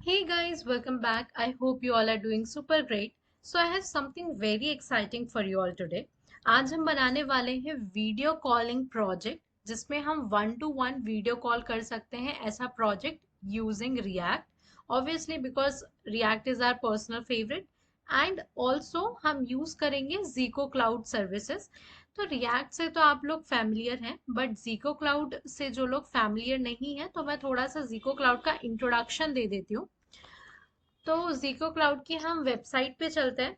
Hey guys, welcome back. I hope you all are doing super great. So I have something very exciting for you all today. आज हम बनाने वाले हैं video calling project जिसमें हम one to one video call कर सकते हैं ऐसा project using React obviously because React is our personal favourite and also हम यूज करेंगे जीको क्लाउड सर्विसेज। तो रिएक्ट से तो आप लोग फैमिलियर हैं बट जीको क्लाउड से जो लोग फैमिलियर नहीं है तो मैं थोड़ा सा जीको क्लाउड का इंट्रोडक्शन दे देती हूँ। तो जीको क्लाउड की हम वेबसाइट पे चलते हैं।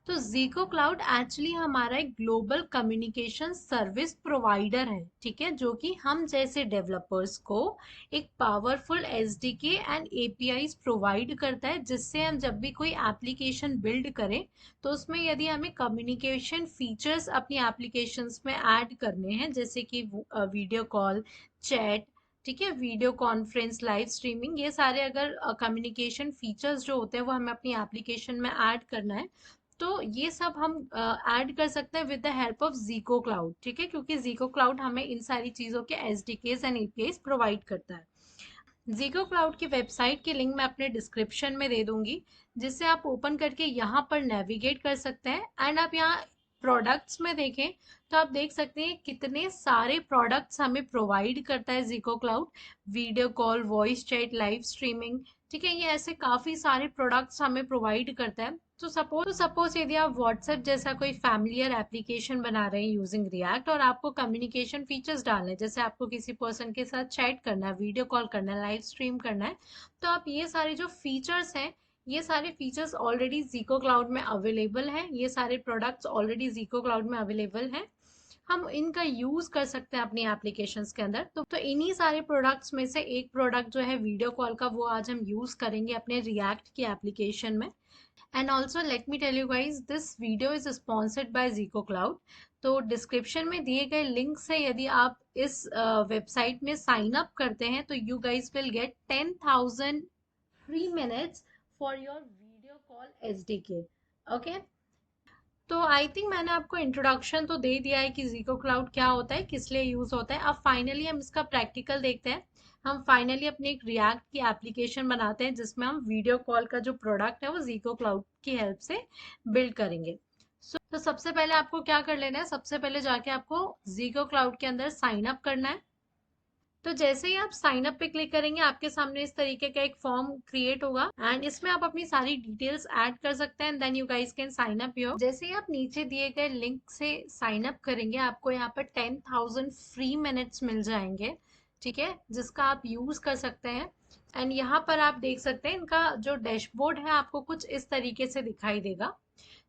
तो जीको क्लाउड एक्चुअली हमारा एक ग्लोबल कम्युनिकेशन सर्विस प्रोवाइडर है, ठीक है, जो कि हम जैसे डेवलपर्स को एक powerful SDK and APIs provide करता है, जिससे हम जब भी कोई एप्लीकेशन बिल्ड करें तो उसमें यदि हमें कम्युनिकेशन फीचर्स अपनी एप्लीकेशंस में ऐड करने हैं जैसे कि वीडियो कॉल, चैट, ठीक है, वीडियो कॉन्फ्रेंस, लाइव स्ट्रीमिंग, ये सारे अगर कम्युनिकेशन फीचर्स जो होते हैं वो हमें अपनी एप्लीकेशन में ऐड करना है तो ये सब हम ऐड कर सकते हैं विद द हेल्प ऑफ जीको क्लाउड, ठीक है, क्योंकि जीको क्लाउड हमें इन सारी चीज़ों के एसडीकेस एंड एपीआईज प्रोवाइड करता है। जीको क्लाउड की वेबसाइट की लिंक मैं अपने डिस्क्रिप्शन में दे दूंगी, जिससे आप ओपन करके यहाँ पर नेविगेट कर सकते हैं एंड आप यहाँ प्रोडक्ट्स में देखें तो आप देख सकते हैं कितने सारे प्रोडक्ट्स हमें प्रोवाइड करता है जीको cloud. Video call, voice chat, live streaming, ठीक है, ये ऐसे काफ़ी सारे प्रोडक्ट्स हमें प्रोवाइड करता है। तो सपोज यदि आप व्हाट्सएप जैसा कोई फैमिलियर एप्लीकेशन बना रहे हैं यूजिंग रिएक्ट और आपको कम्युनिकेशन फीचर्स डालने हैं, जैसे आपको किसी पर्सन के साथ चैट करना है, वीडियो कॉल करना है, लाइव स्ट्रीम करना है, तो आप ये सारे जो फीचर्स हैं ये सारे फीचर्स ऑलरेडी जीको क्लाउड में अवेलेबल हैं, ये सारे प्रोडक्ट्स ऑलरेडी जीको क्लाउड में अवेलेबल हैं। हम इनका यूज कर सकते हैं अपनी एप्लीकेशंस के अंदर। तो इन्हीं सारे प्रोडक्ट्स में से एक प्रोडक्ट जो है वीडियो कॉल का, वो आज हम यूज करेंगे अपने रिएक्ट की एप्लीकेशन में। And also let me tell you guys, this video is sponsored by जीको क्लाउड। तो डिस्क्रिप्शन में दिए गए लिंक से यदि आप इस वेबसाइट में साइन अप करते हैं तो you guys will get 10,000 free minutes for your video call SDK. Okay, तो आई थिंक मैंने आपको इंट्रोडक्शन तो दे दिया है कि जीको क्लाउड क्या होता है, किस लिए यूज होता है। अब फाइनली हम इसका प्रैक्टिकल देखते हैं। हम फाइनली अपनी एक रिएक्ट की एप्लीकेशन बनाते हैं जिसमें हम वीडियो कॉल का जो प्रोडक्ट है वो जीको क्लाउड की हेल्प से बिल्ड करेंगे। तो सबसे पहले आपको क्या कर लेना है, सबसे पहले जाके आपको जीको क्लाउड के अंदर साइन अप करना है। तो जैसे ही आप साइन अप पे क्लिक करेंगे आपके सामने इस तरीके का एक फॉर्म क्रिएट होगा एंड इसमें आप अपनी सारी डिटेल्स ऐड कर सकते हैं, then you guys can sign up your. जैसे ही आप नीचे दिए गए लिंक से साइन अप करेंगे आपको यहाँ पर 10,000 फ्री मिनट्स मिल जाएंगे, ठीक है, जिसका आप यूज कर सकते हैं। एंड यहाँ पर आप देख सकते हैं इनका जो डैशबोर्ड है आपको कुछ इस तरीके से दिखाई देगा,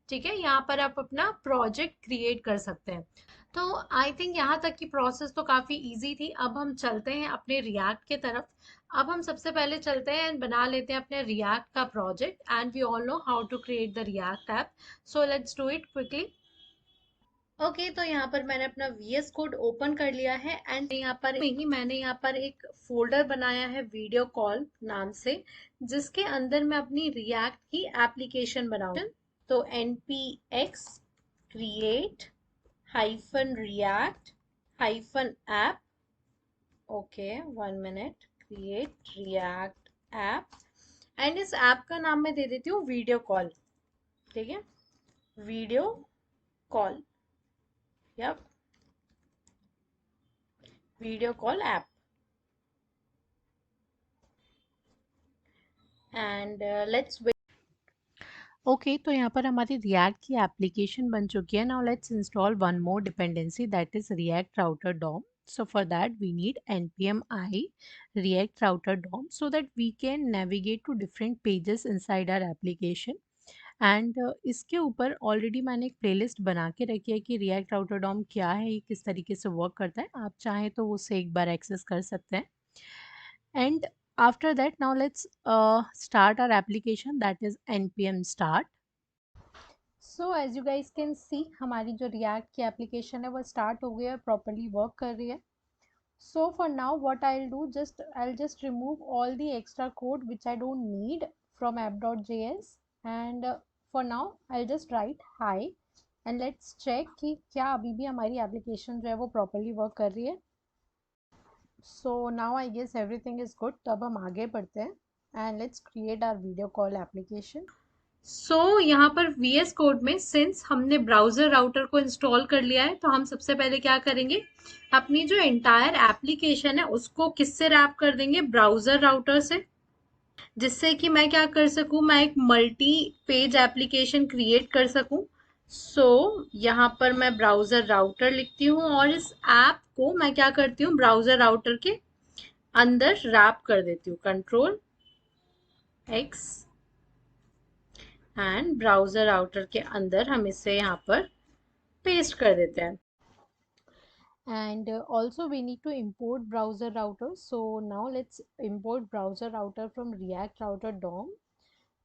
ठीक है, यहाँ पर आप अपना प्रोजेक्ट क्रिएट कर सकते हैं। तो आई थिंक यहाँ तक की प्रोसेस तो काफ़ी इजी थी। अब हम चलते हैं अपने रिएक्ट के तरफ। अब हम सबसे पहले चलते हैं एंड बना लेते हैं अपने रिएक्ट का project and we all know how to create the React app. So let's do it quickly. Okay, तो यहाँ पर मैंने अपना VS कोड ओपन कर लिया है एंड मैंने यहाँ पर एक फोल्डर बनाया है वीडियो कॉल नाम से, जिसके अंदर मैं अपनी रिएक्ट की एप्लीकेशन बनाऊंगी। तो npx create hyphen react hyphen app, okay 1 minute, create react app and इस ऐप का नाम मैं दे देती हूँ वीडियो कॉल, ठीक है, वीडियो कॉल, या video call app. And let's okay, तो यहाँ पर हमारी रिएक्ट की एप्लीकेशन बन चुकी है। Now let's install one more dependency that is React router DOM. So for that we need npm i react router dom so that we can navigate to different pages inside our application. And इसके ऊपर already मैंने एक playlist बना के रखी है कि react router Dom क्या है, ये किस तरीके से वर्क करता है, आप चाहें तो उसे एक बार एक्सेस कर सकते हैं। And after that now let's start our application, that is npm start. So as you guys can see हमारी जो रिएक्ट की एप्लीकेशन है वो स्टार्ट हो गई है, प्रॉपरली वर्क कर रही है। So for now what I just remove all the extra code which I don't need from app.js and for now I just write hi and let's check कि क्या अभी भी हमारी एप्लीकेशन जो है वो प्रॉपरली वर्क कर रही है। So now I guess everything is good. तो अब हम आगे बढ़ते हैं and let's create our video call application. यहाँ पर VS कोड में सिंस हमने ब्राउजर राउटर को इंस्टॉल कर लिया है तो हम सबसे पहले क्या करेंगे, अपनी जो एंटायर एप्लीकेशन है उसको किससे रैप कर देंगे, ब्राउजर राउटर से, जिससे कि मैं क्या कर सकूं, मैं एक मल्टी पेज एप्लीकेशन क्रिएट कर सकूं। यहाँ पर मैं ब्राउजर राउटर लिखती हूँ और इस ऐप को मैं क्या करती हूँ, ब्राउजर राउटर के अंदर रैप कर देती हूँ, control x, and browser router के अंदर हम इसे यहाँ पर पेस्ट कर देते हैं। And also we need to import browser router. So now let's import browser router from React Router DOM,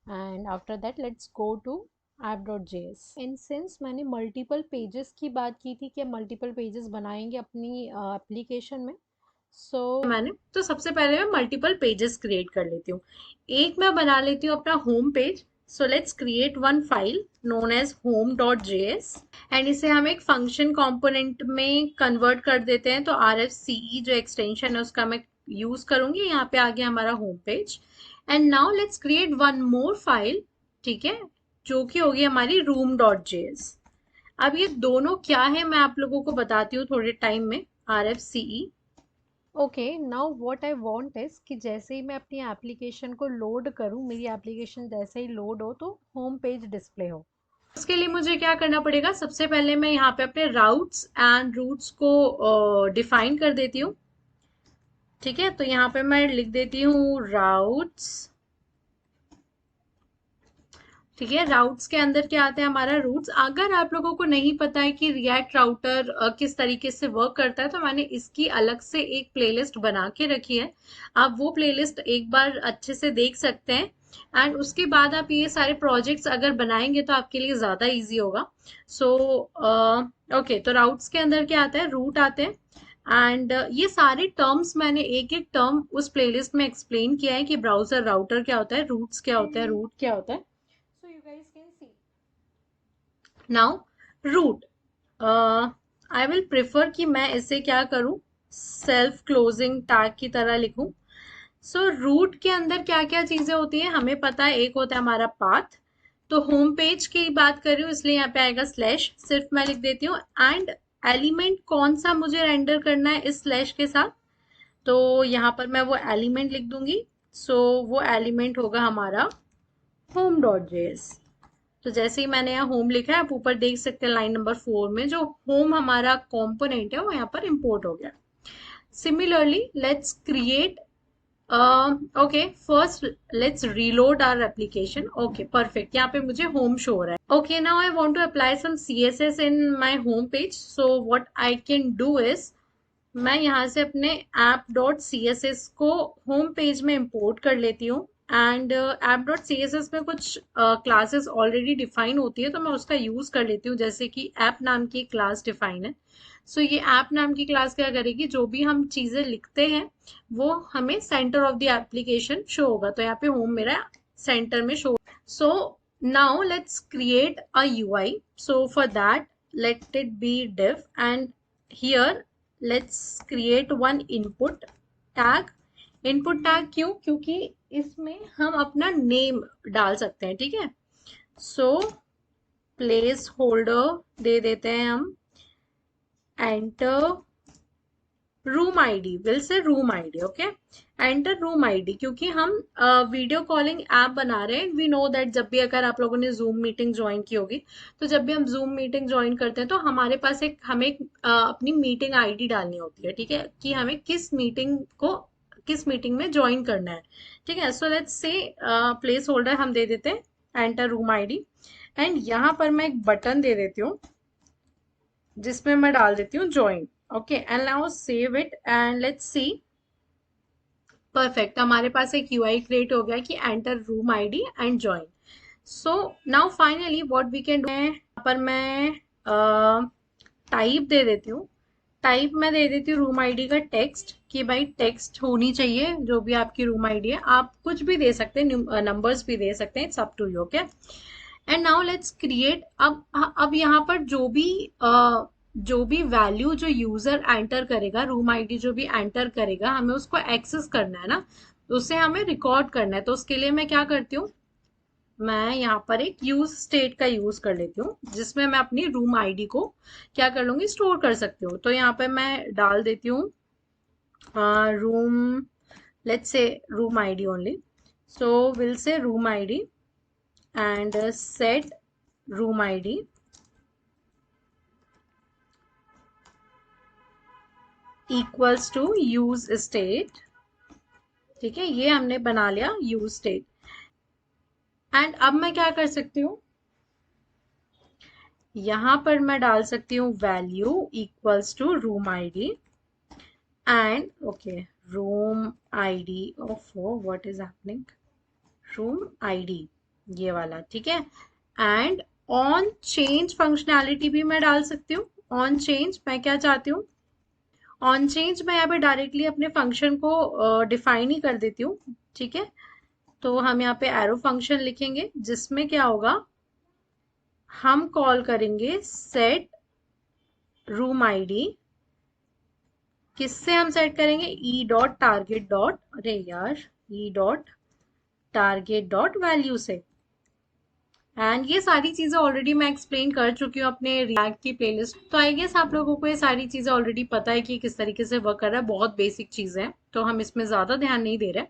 and after that let's go to app.js. and since मैंने multiple pages की बात की थी कि multiple pages बनाएंगे अपनी application में, मैंने तो सबसे पहले मैं मल्टीपल पेजेस क्रिएट कर लेती हूँ। एक मैं बना लेती हूँ अपना home page. So let's create one file known as home.js and इसे हम एक फंक्शन कंपोनेंट में कन्वर्ट कर देते हैं। तो RFCE जो एक्सटेंशन है उसका मैं यूज करूंगी। यहाँ पे आ गया हमारा home page and now let's create one more file, ठीक है, जो कि होगी हमारी room.js। अब ये दोनों क्या है मैं आप लोगों को बताती हूँ थोड़े टाइम में। RFCE okay, now what I want is कि जैसे ही मैं अपनी एप्लीकेशन को लोड करूं, मेरी एप्लीकेशन जैसे ही लोड हो तो होम पेज डिस्प्ले हो। उसके लिए मुझे क्या करना पड़ेगा, सबसे पहले मैं यहाँ पे अपने राउट्स एंड रूट्स को डिफाइन कर देती हूँ। ठीक है, तो यहाँ पे मैं लिख देती हूँ राउट्स। ठीक है, राउट्स के अंदर क्या आता है, हमारा रूट्स। अगर आप लोगों को नहीं पता है कि रिएक्ट राउटर किस तरीके से वर्क करता है तो मैंने इसकी अलग से एक प्लेलिस्ट बना के रखी है, आप वो प्लेलिस्ट एक बार अच्छे से देख सकते हैं। एंड उसके बाद आप ये सारे प्रोजेक्ट्स अगर बनाएंगे तो आपके लिए ज्यादा इजी होगा। सो ओके, तो राउट्स के अंदर क्या आता है, रूट आते हैं एंड ये सारे टर्म्स मैंने एक एक टर्म उस प्लेलिस्ट में एक्सप्लेन किया है कि ब्राउजर राउटर क्या होता है, रूट्स क्या होता है, रूट क्या होता है। So you guys can see. Now route, I will prefer कि मैं इसे क्या करूं, सेल्फ क्लोजिंग टैग की तरह लिखूं। सो रूट के अंदर क्या क्या चीजें होती है हमें पता है। एक होता है हमारा पाथ, तो होम पेज की बात कर रही हूँ इसलिए यहाँ पे आएगा स्लैश, सिर्फ मैं लिख देती हूँ। एंड एलिमेंट कौन सा मुझे रेंडर करना है इस स्लैश के साथ, तो यहाँ पर मैं वो एलिमेंट लिख दूंगी। वो एलिमेंट होगा हमारा home.js। तो जैसे ही मैंने यहाँ होम लिखा है आप ऊपर देख सकते हैं लाइन नंबर 4 में जो होम हमारा कंपोनेंट है वो यहाँ पर इंपोर्ट हो गया। Similarly let's create, okay first let's reload our application. Okay perfect, यहाँ पे मुझे होम शो हो रहा है। Okay now I want to apply some CSS in my home page. So what I can do is, मैं यहाँ से अपने app.css को होम पेज में इंपोर्ट कर लेती हूँ। एंड app.css में कुछ क्लासेस ऑलरेडी डिफाइन होती है तो मैं उसका यूज कर लेती हूँ, जैसे कि ऐप नाम की क्लास डिफाइन है। ये ऐप नाम की क्लास क्या करेगी, जो भी हम चीजें लिखते हैं वो हमें centre of the application show होगा। तो यहाँ पे होम मेरा सेंटर में show. So now let's create a UI। For that let it be div and here let's create one input tag। input tag क्यों, क्योंकि इसमें हम अपना नेम डाल सकते हैं। ठीक है, प्लेस होल्डर दे देते हैं हम, enter room ID, will say room ID. Okay, enter room ID, क्योंकि हम वीडियो कॉलिंग ऐप बना रहे हैं। वी नो दैट जब भी अगर आप लोगों ने जूम मीटिंग ज्वाइन की होगी तो जब भी हम जूम मीटिंग ज्वाइन करते हैं तो हमारे पास हमें अपनी मीटिंग आईडी डालनी होती है। ठीक है, कि हमें किस मीटिंग में ज्वाइन करना है। ठीक है, so let's say place holder हम दे देते हैं एंटर रूम आईडी एंड यहाँ पर मैं एक बटन दे देती हूँ जिसमें मैं डाल देती हूँ join. Okay and now save it and let's see. Perfect, हमारे पास एक UI क्रिएट हो गया कि enter room ID and join. Now finally what we can do, यहाँ पर मैं टाइप दे देती हूँ। टाइप मैं दे देती हूँ रूम आईडी का टेक्स्ट, कि भाई टेक्स्ट होनी चाहिए जो भी आपकी रूम आईडी है। आप कुछ भी दे सकते हैं, नंबर्स भी दे सकते हैं, it's up to you. Okay and now let's create. अब यहाँ पर जो भी वैल्यू जो यूजर एंटर करेगा, रूम आईडी जो भी एंटर करेगा, हमें उसको एक्सेस करना है ना। तो उसे हमें रिकॉर्ड करना है। तो उसके लिए मैं क्या करती हूँ, मैं यहाँ पर एक यूज स्टेट का यूज कर लेती हूँ, जिसमें मैं अपनी रूम आईडी को क्या कर लूंगी, स्टोर कर सकती हूँ। तो यहाँ पे मैं डाल देती हूँ room, let's say room id only. So we'll say room id and set room id equals to use state। ठीक है, ये हमने बना लिया use state। एंड अब मैं क्या कर सकती हूँ, यहां पर मैं डाल सकती हूँ value equals to room ID and okay, room ID of what is happening, room ID ये वाला, ठीक है। एंड ऑन चेंज फंक्शनैलिटी भी मैं डाल सकती हूँ। ऑन चेंज मैं क्या चाहती हूँ, ऑन चेंज मैं यहाँ पे डायरेक्टली अपने फंक्शन को डिफाइन ही कर देती हूँ, ठीक है। तो हम यहाँ पे एरो फंक्शन लिखेंगे, जिसमें क्या होगा, हम कॉल करेंगे सेट रूम आईडी, किससे हम सेट करेंगे, ई डॉट टारगेट डॉट, अरे यार, E dot target dot value से। एंड ये सारी चीजें ऑलरेडी मैं एक्सप्लेन कर चुकी हूँ अपने रिएक्ट की प्लेलिस्ट। तो आई गेस आप लोगों को ये सारी चीजें ऑलरेडी पता है कि किस तरीके से वर्क कर रहा है। बहुत बेसिक चीजें हैं, तो हम इसमें ज्यादा ध्यान नहीं दे रहे।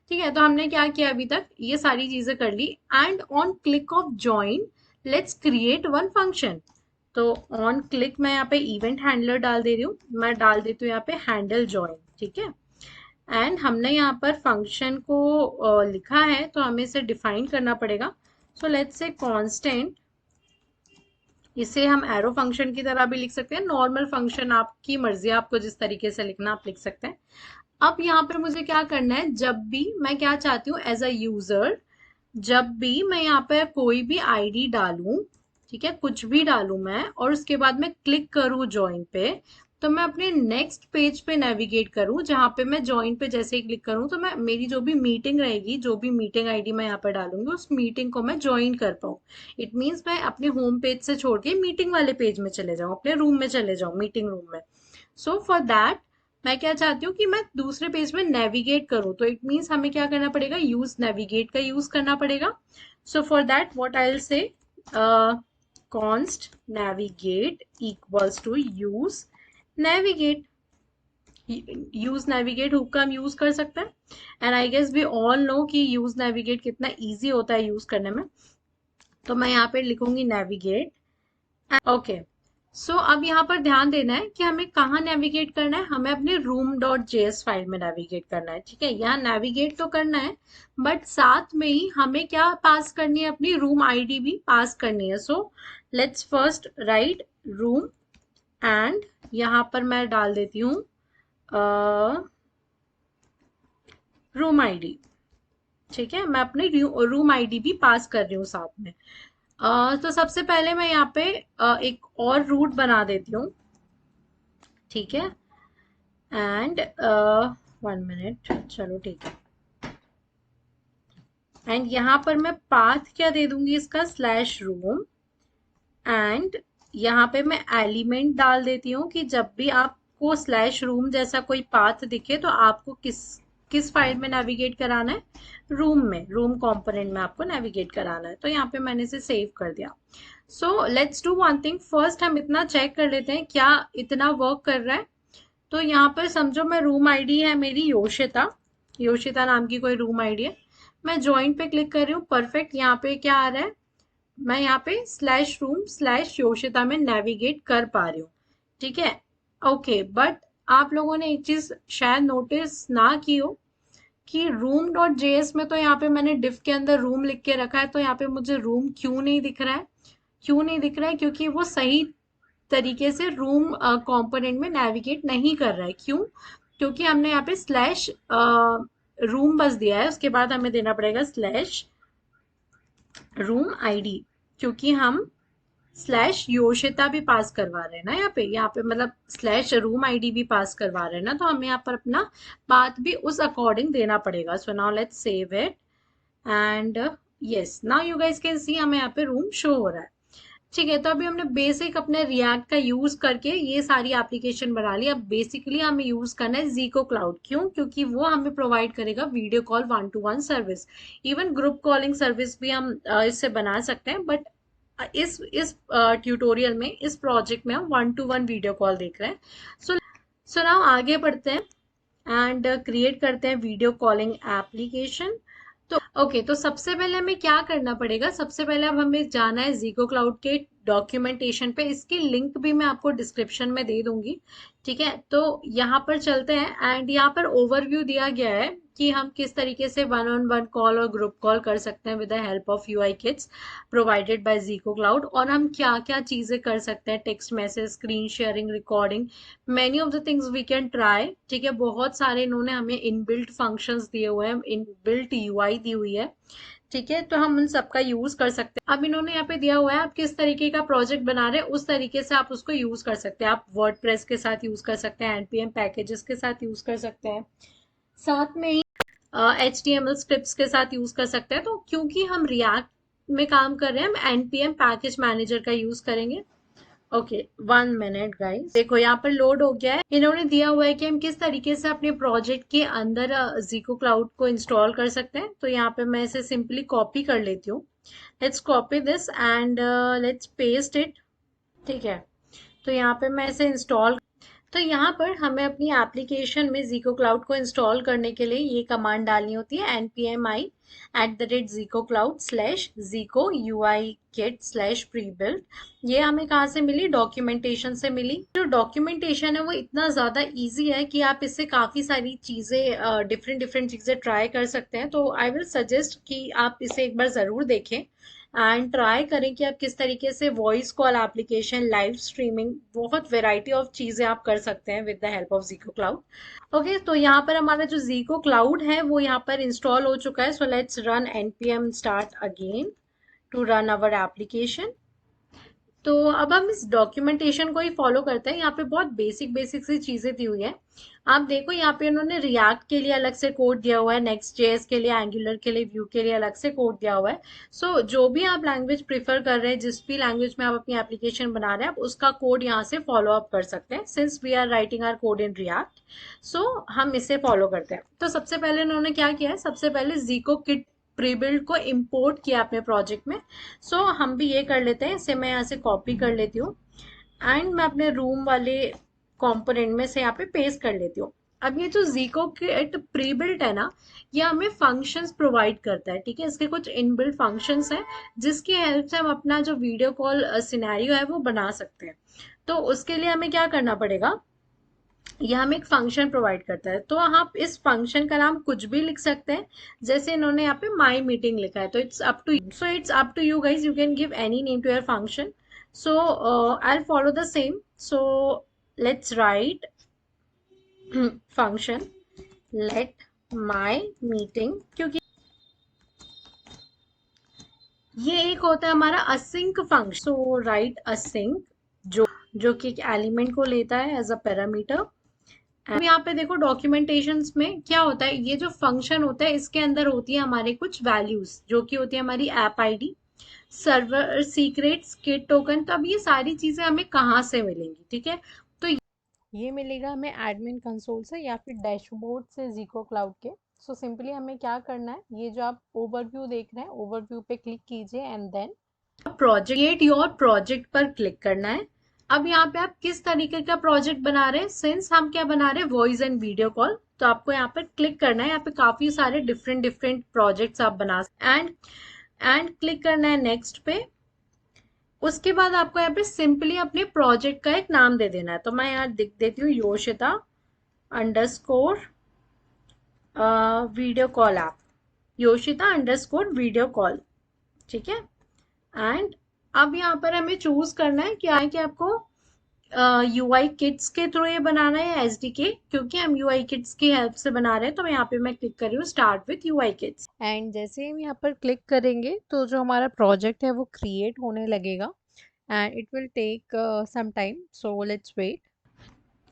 ठीक है, तो हमने क्या किया अभी तक, ये सारी चीजें कर ली। And on click of join let's create one function. तो ऑन क्लिक मैं यहाँ पे इवेंट हैंडलर डाल दे रही हूँ, मैं डाल देती हूँ यहाँ पे हैंडल ज्वाइन, ठीक है। एंड हमने यहाँ पर फंक्शन को लिखा है, तो हमें इसे डिफाइन करना पड़ेगा। सो लेट्स से कांस्टेंट, इसे हम एरो फंक्शन की तरह भी लिख सकते हैं, नॉर्मल फंक्शन, आपकी मर्जी, आपको जिस तरीके से लिखना आप लिख सकते हैं। अब यहाँ पर मुझे क्या करना है, जब भी मैं क्या चाहती हूँ एज अ यूजर, जब भी मैं यहाँ पर कोई भी आईडी डालूं, ठीक है, कुछ भी डालूं मैं, और उसके बाद मैं क्लिक करूँ ज्वाइन पे, तो मैं अपने नेक्स्ट पेज पे नेविगेट करूँ, जहां पे मैं ज्वाइन पे जैसे ही क्लिक करूँ, तो मैं मेरी जो भी मीटिंग रहेगी, जो भी मीटिंग आईडी मैं यहाँ पे डालूंगी, उस मीटिंग को मैं ज्वाइन कर पाऊँ। इट मीन्स मैं अपने होम पेज से छोड़ के मीटिंग वाले पेज में चले जाऊँ, अपने रूम में चले जाऊँ, मीटिंग रूम में। सो फॉर दैट मैं क्या चाहती हूँ कि मैं दूसरे पेज में नेविगेट करूँ, तो इट मीन्स हमें क्या करना पड़ेगा, यूज नेविगेट का यूज करना पड़ेगा। So for that what I will say, const navigate equals to use navigate। Use navigate hook का हम यूज कर सकते हैं। And I guess we all know कि यूज नेविगेट कितना इजी होता है यूज करने में। तो मैं यहाँ पे लिखूंगी नेविगेट। ओके, सो अब यहाँ पर ध्यान देना है कि हमें कहाँ नेविगेट करना है, हमें अपने रूम डॉट जेएस फाइल में नेविगेट करना है, ठीक है। यहाँ नेविगेट तो करना है, बट साथ में ही हमें क्या पास करनी है, अपनी रूम आईडी भी पास करनी है। So let's first right room, and यहाँ पर मैं डाल देती हूँ रूम आईडी, ठीक है। मैं अपनी रूम आईडी भी पास कर रही हूँ साथ में। तो सबसे पहले मैं यहाँ पे एक और रूट बना देती हूँ, ठीक है। एंड 1 मिनट, चलो ठीक है। एंड यहाँ पर मैं पाथ क्या दे दूंगी इसका, स्लैश रूम। एंड यहाँ पे मैं एलिमेंट डाल देती हूँ कि जब भी आपको स्लैश रूम जैसा कोई पाथ दिखे, तो आपको किस किस फाइल में नेविगेट कराना है, रूम में, रूम कंपोनेंट में आपको नेविगेट कराना है। तो यहाँ पे मैंने इसे सेव कर दिया। सो let's do one thing, first हम इतना चेक कर लेते हैं क्या इतना वर्क कर रहा है। तो यहाँ पर समझो मैं रूम आईडी है मेरी योशिता, योशिता नाम की कोई रूम आईडी है। मैं ज्वाइन पे क्लिक कर रही हूँ, परफेक्ट। यहाँ पे क्या आ रहा है, मैं यहाँ पे स्लैश रूम स्लैश योशिता में नेविगेट कर पा रही हूँ, ठीक है। ओके, बट आप लोगों ने एक चीज शायद नोटिस ना की हो कि रूम डॉट जेएस में तो यहाँ पे मैंने डिफ के अंदर रूम लिख के रखा है, तो यहाँ पे मुझे रूम क्यों नहीं दिख रहा है, क्यों नहीं दिख रहा है, क्योंकि वो सही तरीके से रूम कंपोनेंट में नेविगेट नहीं कर रहा है। क्यों, क्योंकि हमने यहाँ पे स्लैश रूम बस दिया है, उसके बाद हमें देना पड़ेगा स्लैश रूम आईडी, क्योंकि हम स्लैश योशिता भी पास करवा रहे हैं ना यहाँ पे मतलब स्लैश रूम आईडी भी पास करवा रहे हैं ना, तो हमें यहाँ पर अपना पाथ भी उस अकॉर्डिंग देना पड़ेगा। So now let's save it and yes, now you guys can see हमें यहाँ पे रूम शो हो रहा है। ठीक है, तो अभी हमने बेसिक अपने रिएक्ट का यूज करके ये सारी एप्लीकेशन बना ली। अब बेसिकली हमें यूज करना है जीको क्लाउड। क्यों? क्योंकि वो हमें प्रोवाइड करेगा video call 1-to-1 service. Even group calling service भी हम इससे बना सकते हैं, बट इस ट्यूटोरियल में, इस प्रोजेक्ट में हम 1-to-1 वीडियो कॉल देख रहे हैं। सो नाउ आगे बढ़ते हैं एंड क्रिएट करते हैं वीडियो कॉलिंग एप्लीकेशन। तो ओके, तो सबसे पहले हमें क्या करना पड़ेगा? सबसे पहले अब हमें जाना है जीको क्लाउड के डॉक्यूमेंटेशन पे। इसकी लिंक भी मैं आपको डिस्क्रिप्शन में दे दूंगी। ठीक है, तो यहाँ पर चलते हैं एंड यहाँ पर ओवरव्यू दिया गया है कि हम किस तरीके से 1-on-1 कॉल और ग्रुप कॉल कर सकते हैं with the help of UI kits provided by जीको क्लाउड, और हम क्या क्या चीजें कर सकते हैं, text message, screen sharing, recording, many of the things we can try. ठीक है, बहुत सारे इन्होंने हमें इनबिल्ट फंक्शंस दिए हुए हैं, इनबिल्ट यूआई दी हुई है। ठीक है, तो हम उन सबका यूज कर सकते हैं। अब इन्होंने यहाँ पे दिया हुआ है आप किस तरीके का प्रोजेक्ट बना रहे हैं, उस तरीके से आप उसको यूज कर सकते हैं। आप वर्डप्रेस के साथ यूज कर सकते हैं, एनपीएम पैकेजेस के साथ यूज कर सकते हैं, साथ में ही HTML स्क्रिप्ट्स के साथ यूज कर सकते हैं। तो क्योंकि हम रिएक्ट में काम कर रहे हैं, हम एनपीएम पैकेज मैनेजर का यूज करेंगे। ओके, 1 मिनट गाइस, देखो यहाँ पर लोड हो गया है। इन्होंने दिया हुआ है कि हम किस तरीके से अपने प्रोजेक्ट के अंदर जीको क्लाउड को इंस्टॉल कर सकते हैं। तो यहाँ पे मैं इसे सिंपली कॉपी कर लेती हूँ। Let's copy this and let's paste it. ठीक है, तो यहाँ पे मैं इसे इंस्टॉल, तो यहाँ पर हमें अपनी एप्लीकेशन में जीको क्लाउड को इंस्टॉल करने के लिए ये कमांड डालनी होती है, npmi@zico/zico/ui-kit/prebuild। ये हमें कहाँ से मिली? डॉक्यूमेंटेशन से मिली। जो डॉक्यूमेंटेशन है वो इतना ज़्यादा इजी है कि आप इससे काफ़ी सारी चीज़ें, डिफरेंट डिफरेंट चीज़ें ट्राई कर सकते हैं। तो आई विल सजेस्ट कि आप इसे एक बार ज़रूर देखें एंड ट्राई करें कि आप किस तरीके से voice call application, live streaming, बहुत वेराइटी ऑफ चीज़ें आप कर सकते हैं विद द हेल्प ऑफ जीको क्लाउड। ओके, तो यहाँ पर हमारा जो जीको क्लाउड है वो यहाँ पर इंस्टॉल हो चुका है। So let's run npm start again to run our application. तो अब हम इस डॉक्यूमेंटेशन को ही फॉलो करते हैं। यहाँ पे बहुत बेसिक बेसिक सी चीजें दी हुई है। आप देखो यहाँ पे उन्होंने रिएक्ट के लिए अलग से कोड दिया हुआ है, नेक्स्ट जेएस के लिए, एंगुलर के लिए, व्यू के लिए अलग से कोड दिया हुआ है। सो जो भी आप लैंग्वेज प्रीफर कर रहे हैं, जिस भी लैंग्वेज में आप अपनी एप्लीकेशन बना रहे हैं, आप उसका कोड यहाँ से फॉलो अप कर सकते हैं। Since we are writing our code in React, so हम इसे फॉलो करते हैं। तो सबसे पहले उन्होंने क्या किया है? सबसे पहले जीको किट प्रीबिल्ड को इंपोर्ट किया अपने प्रोजेक्ट में। सो हम भी ये कर लेते हैं। इसे मैं यहाँ से कॉपी कर लेती हूँ एंड मैं अपने रूम वाले कंपोनेंट में से यहाँ पे पेस्ट कर लेती हूँ। अब ये जो जीको किट प्रीबिल्ट है ना, ये हमें फंक्शंस प्रोवाइड करता है। ठीक है, इसके कुछ इनबिल्ट फंक्शंस हैं जिसकी हेल्प से हम अपना जो वीडियो कॉल सिनेरियो है वो बना सकते हैं। तो उसके लिए हमें क्या करना पड़ेगा? यह हमें एक फंक्शन प्रोवाइड करता है। तो आप इस फंक्शन का नाम कुछ भी लिख सकते हैं, जैसे इन्होंने यहाँ पे माई मीटिंग लिखा है। तो it's up to you guys, you can give any name to your function. So I will follow the same. So let's write function let my meeting, क्योंकि ये एक होता है हमारा async function. So write async, जो कि एक element को लेता है एज अ पैरामीटर। अब यहाँ पे देखो डॉक्यूमेंटेशंस में क्या होता है, ये जो फंक्शन होता है इसके अंदर होती है हमारे कुछ वैल्यूज, जो कि होती है हमारी app ID, server secrets, kit token. तो अब ये सारी चीजें हमें कहाँ से मिलेंगी? ठीक है, तो ये मिलेगा हमें एडमिन कंसोल से या फिर डैशबोर्ड से जीको क्लाउड के। सो सिंपली हमें क्या करना है, ये जो आप ओवरव्यू देख रहे हैं, ओवरव्यू पे क्लिक कीजिए and then project your project पर क्लिक करना है। अब यहाँ पे आप किस तरीके का प्रोजेक्ट बना रहे हैं? सिंस हम क्या बना रहे हैं? Voice and video call. तो आपको यहाँ पर क्लिक करना है। यहाँ पे काफी सारे डिफरेंट डिफरेंट प्रोजेक्ट्स आप बना एंड क्लिक करना है नेक्स्ट पे। उसके बाद आपको यहाँ पे सिंपली अपने प्रोजेक्ट का एक नाम दे देना है। तो मैं यहाँ लिख देती हूँ Yoshita underscore video call app, Yoshita underscore video call. ठीक है, एंड अब यहाँ पर हमें चूज करना है क्या है कि आपको यूआई किट्स के थ्रू ये बनाना है एसडीके, क्योंकि हम यूआई किट्स की हेल्प से बना रहे हैं। तो यहाँ पे मैं क्लिक कर रही हूँ start with UI kits. And जैसे ही हम यहाँ पर क्लिक करेंगे तो जो हमारा प्रोजेक्ट है वो क्रिएट होने लगेगा and it will take some time, so let's wait.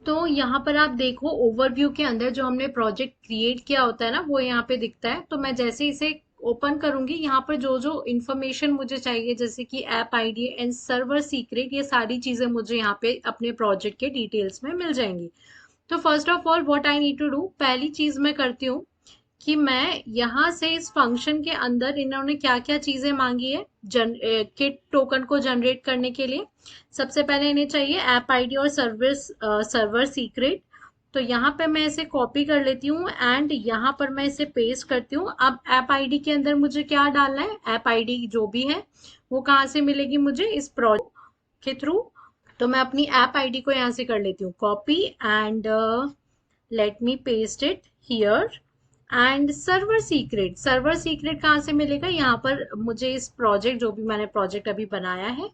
तो यहाँ पर आप देखो ओवरव्यू के अंदर जो हमने प्रोजेक्ट क्रिएट किया होता है ना, वो यहाँ पे दिखता है। तो मैं जैसे इसे ओपन करूंगी, यहाँ पर जो जो इन्फॉर्मेशन मुझे चाहिए जैसे कि app ID and server secret, ये सारी चीजें मुझे यहाँ पे अपने प्रोजेक्ट के डिटेल्स में मिल जाएंगी। तो first of all what I need to do, पहली चीज मैं करती हूँ कि मैं यहाँ से इस फंक्शन के अंदर इन्होंने क्या क्या चीजें मांगी है किट टोकन को जनरेट करने के लिए। सबसे पहले इन्हें चाहिए ऐप आईडी और सर्वर सीक्रेट। तो यहाँ पे मैं इसे कॉपी कर लेती हूँ एंड यहाँ पर मैं इसे पेस्ट करती हूँ। अब ऐप आईडी के अंदर मुझे क्या डालना है, ऐप आईडी जो भी है वो कहाँ से मिलेगी मुझे, इस प्रोजेक्ट के थ्रू। तो मैं अपनी ऐप आईडी को यहाँ से कर लेती हूँ copy and let me paste it here. And server secret कहाँ से मिलेगा, यहाँ पर मुझे इस प्रोजेक्ट जो भी मैंने प्रोजेक्ट अभी बनाया है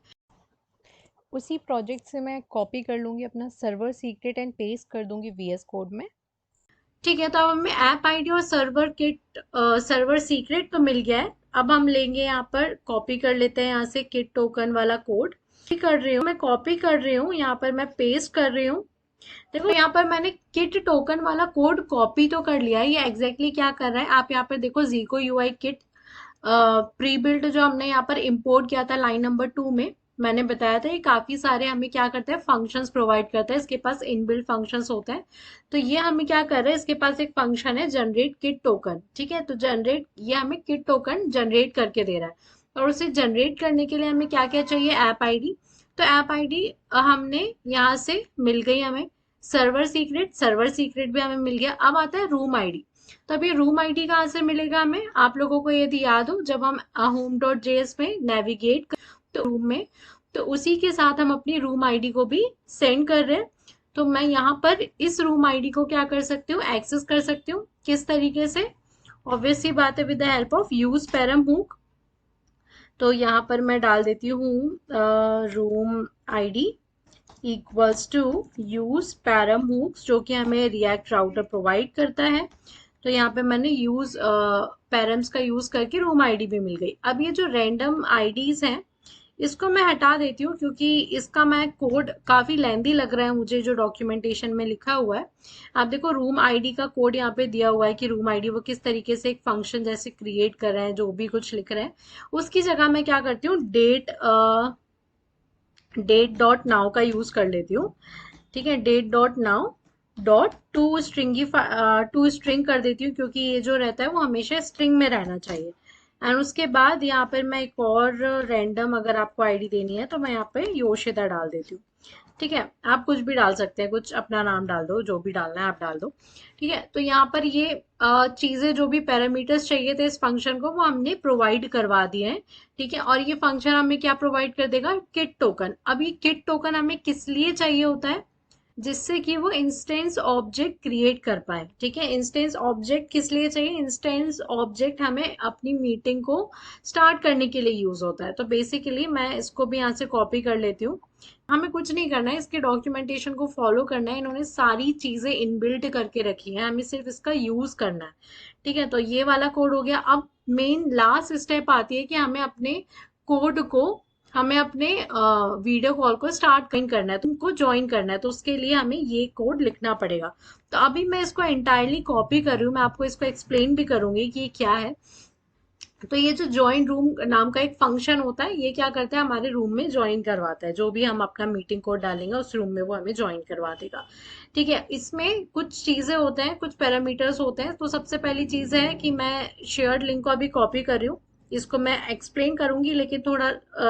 उसी प्रोजेक्ट से मैं कॉपी कर लूँगी अपना सर्वर सीक्रेट एंड पेस्ट कर दूँगी वीएस कोड में। ठीक है। तो अब हमें ऐप आईडी और सर्वर सीक्रेट तो मिल गया है। अब हम लेंगे यहाँ पर कॉपी कर लेते हैं यहाँ से किट टोकन वाला कोड। कर रही हूँ मैं, कॉपी कर रही हूँ, यहाँ पर मैं पेस्ट कर रही हूँ। देखो यहाँ पर मैंने किट टोकन वाला कोड कॉपी तो कर लिया है। ये एग्जैक्टली क्या कर रहा है आप यहाँ पर देखो, जीको यूआई किट प्री बिल्ट जो हमने यहाँ पर इंपोर्ट किया था लाइन नंबर 2 में, मैंने बताया था ये काफी सारे हमें क्या करता है फंक्शंस प्रोवाइड करता है, इसके पास इनबिल्ट फंक्शंस होते हैं। तो ये हमें क्या कर रहा है, इसके पास एक फंक्शन है जनरेट किट टोकन। ठीक है, तो जनरेट, ये हमें किट टोकन जनरेट करके दे रहा है। और उसे जनरेट करने के लिए हमें क्या क्या चाहिए, ऐप आईडी। तो ऐप आईडी हमने यहाँ से मिल गई हमें। सर्वर सीक्रेट भी हमें मिल गया। अब आता है रूम आईडी। तो अब ये रूम आईडी कहाँ से मिलेगा हमें, आप लोगों को यदि याद हो जब हम home.js में नेविगेट तो रूम में, तो उसी के साथ हम अपनी रूम आईडी को भी सेंड कर रहे हैं। तो मैं यहाँ पर इस रूम आईडी को क्या कर सकती हूँ, एक्सेस कर सकती हूँ। किस तरीके से, ऑब्वियसली बात है with the help of use param hook. तो यहाँ पर मैं डाल देती हूँ room ID equals to use param hooks, जो कि हमें रिएक्ट राउटर प्रोवाइड करता है। तो यहाँ पे मैंने यूज पैरम्स का यूज करके रूम आईडी भी मिल गई। अब ये जो रैंडम आईडीज हैं इसको मैं हटा देती हूँ, क्योंकि इसका मैं कोड काफी लेंदी लग रहा है मुझे जो डॉक्यूमेंटेशन में लिखा हुआ है। आप देखो रूम आईडी का कोड यहाँ पे दिया हुआ है कि रूम आईडी वो किस तरीके से एक फंक्शन जैसे क्रिएट कर रहे हैं, जो भी कुछ लिख रहे हैं। उसकी जगह मैं क्या करती हूँ, डेट डॉट नाउ का यूज कर लेती हूँ। ठीक है, date dot now dot to string कर देती हूँ, क्योंकि ये जो रहता है वो हमेशा स्ट्रिंग में रहना चाहिए। एंड उसके बाद यहाँ पर मैं एक और रैंडम अगर आपको आईडी देनी है तो मैं यहाँ पे योशिता डाल देती हूँ। ठीक है, आप कुछ भी डाल सकते हैं, कुछ अपना नाम डाल दो, जो भी डालना है आप डाल दो। ठीक है, तो यहाँ पर ये चीजें जो भी पैरामीटर्स चाहिए थे इस फंक्शन को वो हमने प्रोवाइड करवा दिए हैं। ठीक है, और ये फंक्शन हमें क्या प्रोवाइड कर देगा, किट टोकन। अब ये किट टोकन हमें किस लिए चाहिए होता है, जिससे कि वो इंस्टेंस ऑब्जेक्ट क्रिएट कर पाए। ठीक है, इंस्टेंस ऑब्जेक्ट किस लिए चाहिए, इंस्टेंस ऑब्जेक्ट हमें अपनी मीटिंग को स्टार्ट करने के लिए यूज होता है। तो बेसिकली मैं इसको भी यहाँ से कॉपी कर लेती हूँ। हमें कुछ नहीं करना है, इसके डॉक्यूमेंटेशन को फॉलो करना है, इन्होंने सारी चीजें इनबिल्ट करके रखी है, हमें सिर्फ इसका यूज करना है। ठीक है, तो ये वाला कोड हो गया। अब मेन लास्ट स्टेप आती है कि हमें अपने वीडियो कॉल को स्टार्ट करना है, तुमको ज्वाइन करना है, तो उसके लिए हमें ये कोड लिखना पड़ेगा। तो अभी मैं इसको एंटायरली कॉपी कर रही हूँ, मैं आपको इसको एक्सप्लेन भी करूंगी कि ये क्या है। तो ये जो ज्वाइन रूम नाम का एक फंक्शन होता है, ये क्या करता है, हमारे रूम में ज्वाइन करवाता है, जो भी हम अपना मीटिंग कोड डालेंगे उस रूम में वो हमें ज्वाइन करवा देगा। ठीक है, इसमें कुछ चीजें होते हैं, कुछ पैरामीटर्स होते हैं। तो सबसे पहली चीज है कि मैं शेयर्ड लिंक को अभी कॉपी कर रही हूँ, इसको मैं एक्सप्लेन करूंगी लेकिन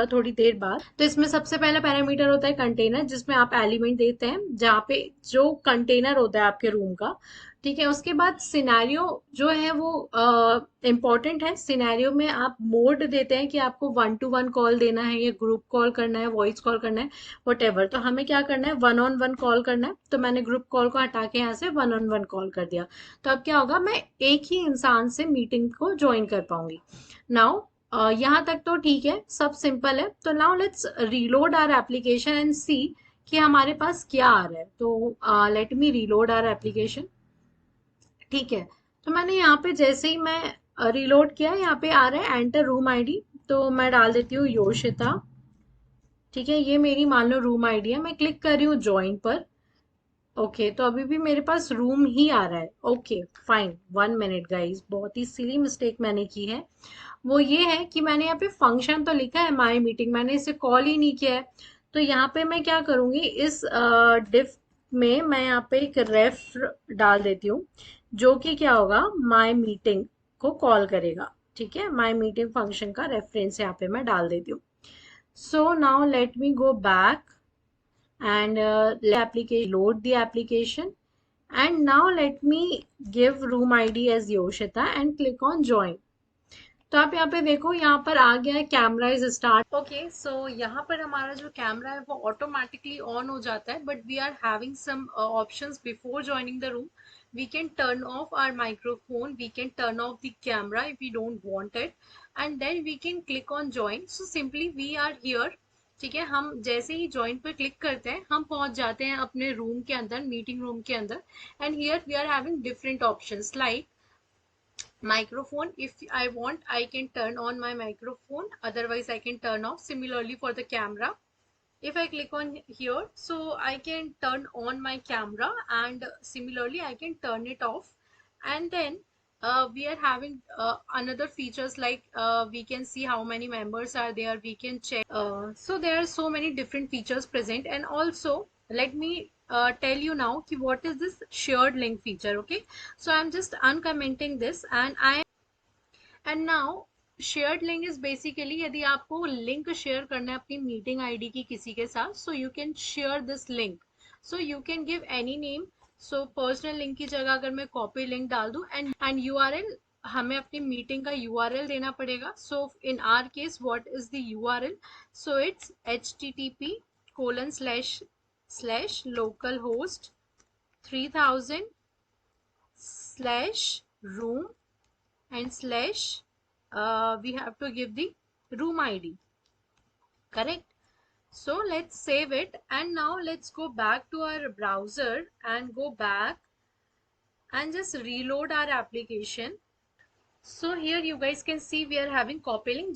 थोड़ी देर बाद। तो इसमें सबसे पहला पैरामीटर होता है कंटेनर, जिसमें आप एलिमेंट देते हैं, जहाँ पे जो कंटेनर होता है आपके रूम का। ठीक है, उसके बाद सिनेरियो जो है वो इम्पोर्टेंट है। सिनेरियो में आप मोड देते हैं कि आपको 1-to-1 कॉल देना है या ग्रुप कॉल करना है, वॉइस कॉल करना है, वट। तो हमें क्या करना है, 1-on-1 कॉल करना है। तो मैंने ग्रुप कॉल को हटा के यहाँ से 1-on-1 कॉल कर दिया। तो अब क्या होगा, मैं एक ही इंसान से मीटिंग को ज्वाइन कर पाऊंगी। नाउ यहाँ तक तो ठीक है, सब सिंपल है। तो now let's reload our application and see कि हमारे पास क्या आ रहा है। तो let me reload our application. ठीक है, तो मैंने यहाँ पे जैसे ही मैं रीलोड किया, यहाँ पे आ रहा है एंटर रूम आईडी। तो मैं डाल देती हूँ योशिता। ठीक है, ये मेरी मान लो रूम आईडी है। मैं क्लिक कर रही हूँ ज्वाइन पर। ओके, तो अभी भी मेरे पास रूम ही आ रहा है। ओके फाइन, 1 मिनट गाइस, बहुत ही सिली मिस्टेक मैंने की है। वो ये है कि मैंने यहाँ पे फंक्शन तो लिखा है माई मीटिंग, मैंने इसे कॉल ही नहीं किया है। तो यहाँ पे मैं क्या करूँगी, इस डिफ में मैं यहाँ पे एक रेफ डाल देती हूँ, जो कि क्या होगा, माई मीटिंग को कॉल करेगा। ठीक है, माई मीटिंग फंक्शन का रेफरेंस यहाँ पे मैं डाल देती हूँ। So now let me go back and load the application, and now let me give room ID as Yoshita and click on join. तो आप यहाँ पे देखो, यहाँ पर आ गया है कैमरा इज स्टार्ट। ओके, सो यहाँ पर हमारा जो कैमरा है वो ऑटोमेटिकली ऑन हो जाता है, but we are having some options before joining the room. we can turn off our microphone, we can turn off the camera if we don't want it, and then we can click on join. So simply we are here। ठीक है, हम जैसे ही join पर click करते हैं हम पहुंच जाते हैं अपने रूम के अंदर, मीटिंग रूम के अंदर। And here we are having different options like microphone. If I want, I can turn on my microphone, otherwise I can turn off. Similarly for the camera, if I click on here, so I can turn on my camera, and similarly I can turn it off. And then we are having another features like we can see how many members are there, we can check. So there are so many different features present. And also let me tell you now ki what is this shared link feature. Okay, so I'm just uncommenting this, and now shared link is basically, यदि आपको link share करना है अपनी meeting ID की किसी के साथ, so you can share this link. So you can give any name. So personal link की जगह अगर मैं कॉपी लिंक डाल दूं, एंड यूआरएल, हमें अपनी मीटिंग का यूआरएल देना पड़ेगा। So in our case what is the URL, so it's http://localhost 3000/room and slash we have to give the room ID, correct? So let's save it, and now let's go back to our browser and go back and just reload our application. So here you guys can see we are having copy link,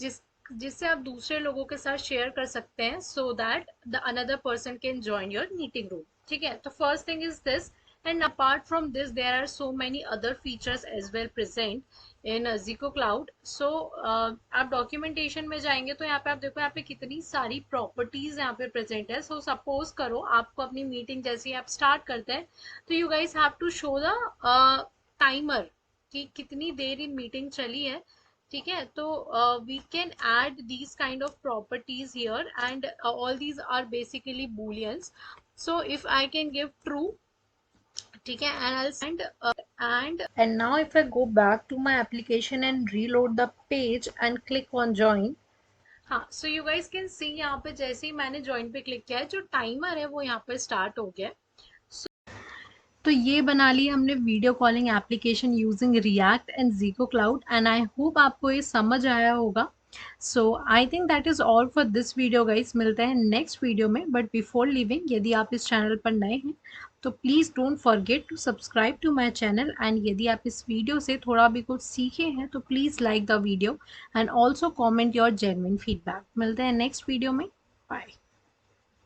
जिससे आप दूसरे लोगों के साथ share कर सकते हैं, so that the another person can join your meeting room। ठीक है, तो first thing is this, and apart from this there are so many other features as well present in Zico Cloud। So आप documentation में जाएंगे तो यहाँ पे आप देखो, यहाँ पे कितनी सारी properties यहाँ पे present है। So suppose करो आपको अपनी meeting जैसे ही आप start करते हैं, तो you guys have to show the timer कि कितनी देर इन मीटिंग चली है। ठीक है, तो we can add these kind of properties here, and all these are basically booleans। So if I can give true, ठीक है, and I and now if I go back to my application and reload the page and click on join। हाँ, so you guys can see यहाँ पे जैसे ही मैंने join पे click किया है, जो टाइमर है वो यहाँ पे स्टार्ट हो गया है। तो ये बना ली हमने video calling application using React and Zego cloud, and I hope आपको ये समझ आया होगा। So I think that is all for this video guys, मिलते हैं नेक्स्ट वीडियो में। बट बिफोर लिविंग, यदि आप इस चैनल पर नए हैं तो please don't forget to subscribe to my channel, and यदि आप इस वीडियो से थोड़ा भी कुछ सीखे हैं तो please like the video and also comment your genuine feedback. मिलते हैं नेक्स्ट वीडियो में, बाय।